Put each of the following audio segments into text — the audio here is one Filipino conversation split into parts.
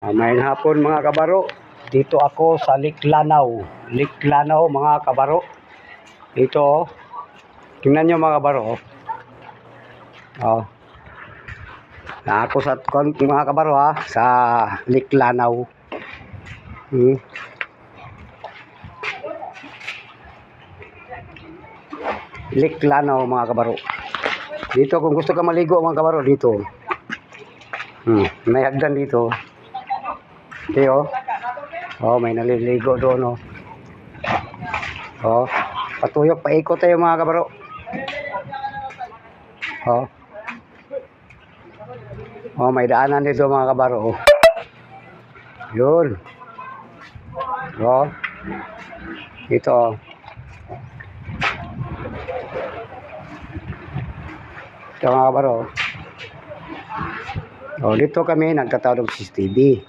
Mayang hapon mga kabaro. Dito ako sa Liklanaw. Liklanaw mga kabaro. Dito oh. Tingnan nyo mga kabaro oh. Oh. Na ako sa mga kabaro ha, sa Liklanaw. Liklanaw mga kabaro. Dito kung gusto ka maligo mga kabaro dito. May hagdan dito. Okay oh. Oh, may naliligo doon oh. Oh, patuyok paikot tayo mga kabaro. Oh. Oh, may daanan dito mga kabaro oh. Yun. Oh. Dito oh. Ito mga kabaro. Oh, dito kami nagtatawag ng CCTV.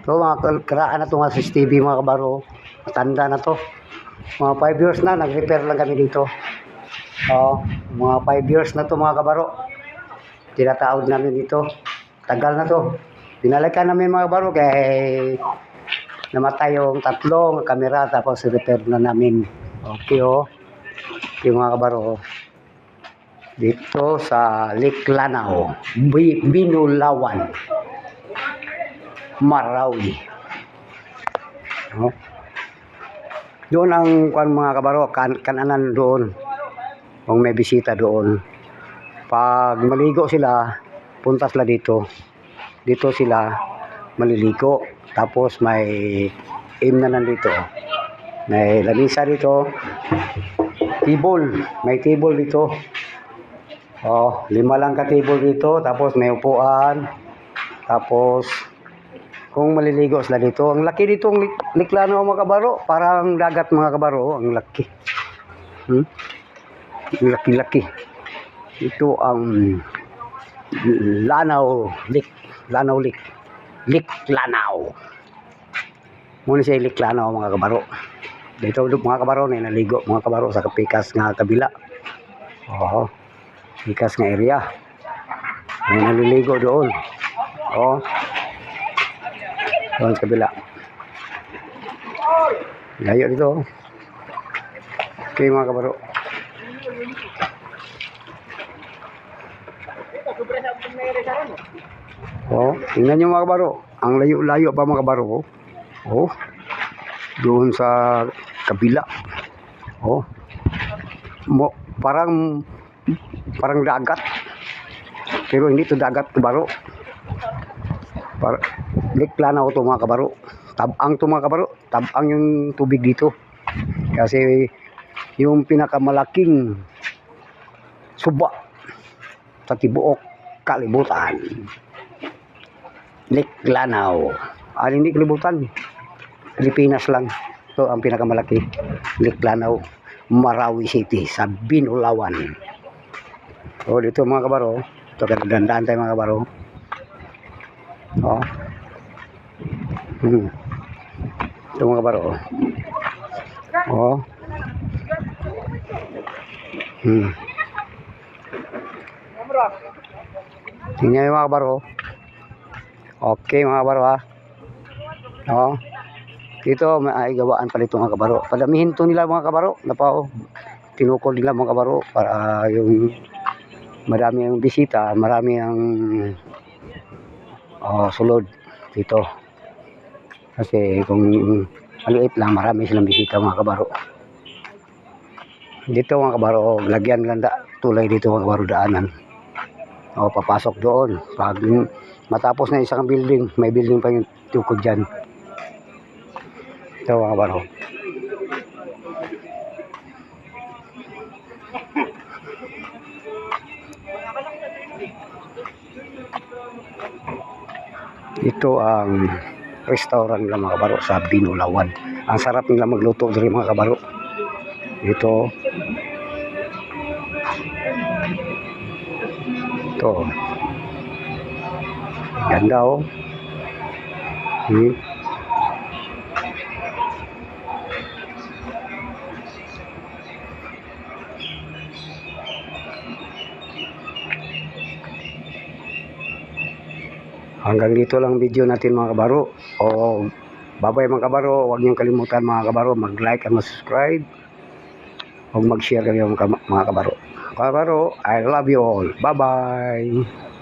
Ito mga karaan na ito nga CCTV mga kabaro. Matanda na to. Mga 5 years na, nag-repair lang kami dito. Oh, mga 5 years na to mga kabaro. Tinatawag namin dito. Tagal na to. Pinalikan namin mga kabaro kaya namatay yung tatlong kamera tapos repair na namin. Okay oh. Okay mga kabaro. Dito sa Liklanaw, Binulawan, Marawi. Oh. Doon ang mga kabaro, kananan doon. Kung may bisita doon. Pag maligo sila, punta sila dito. Dito sila maliligo. Tapos may na nandito. May lamisa dito. Table. May table dito. Oh, 5 lang ka table dito. Tapos may upuan. Tapos kung maliligo sila dito. Ang laki dito ang Liklanaw mga kabaro. Parang dagat mga kabaro. Ang laki. Ang laki-laki. Ito ang Liklanaw. Muna siya Liklanaw mga kabaro. Dito mga kabaro na naligo mga kabaro sa kapikas nga kabila. Oh, pikas nga area. May naliligo doon. Oh. Doon sa kabila. Layo dito. Okay mga kabaro. Oh, tingnan nyo mga kabaro. Ang layo-layo pa mga kabaro. Oh. Doon sa kabila. Oh. Parang dagat. Pero hindi to dagat kabaro. Liklanaw to mga kabaro. Tabang to mga kabaro. Tabang yung tubig dito. Kasi yung pinakamalaking suba sa tibuok kalibutan. Liklanaw. Hindi kalibutan. Pilipinas lang. Ito ang pinakamalaki. Liklanaw, Marawi City sa Binulawan. Oh, dito mga kabaro. Ito kadandaan tayo mga kabaro. Oh. Ito mga kabaro. Oh. Tingnan yung mga kabaro. Okay mga kabaro ha. Oh. Dito may gawaan pa dito mga kabaro. Padamihin to nila mga kabaro. Napaw. Tinukol nila mga kabaro para yung marami ang bisita, marami ang sulod dito. Kasi kung maliit lang, marami silang bisita mga kabaro. Dito mga kabaro, lagyan ganda tulay dito mga kabaro daanan. O papasok doon. Pag matapos na isang building, may building pa yung tukod dyan. Ito mga kabaro. Ito ang restaurant nila mga kabaro sa Binulawan. Ang sarap nila magluto dito mga kabaro. Ito. Ganda oh. hanggang dito lang video natin mga kabaro. O babay mga kabaro, huwag niyong kalimutan mga kabaro, mag-like at mag-subscribe. Huwag mag-share kayo mga kabaro. Kabaro, I love you all. Bye-bye.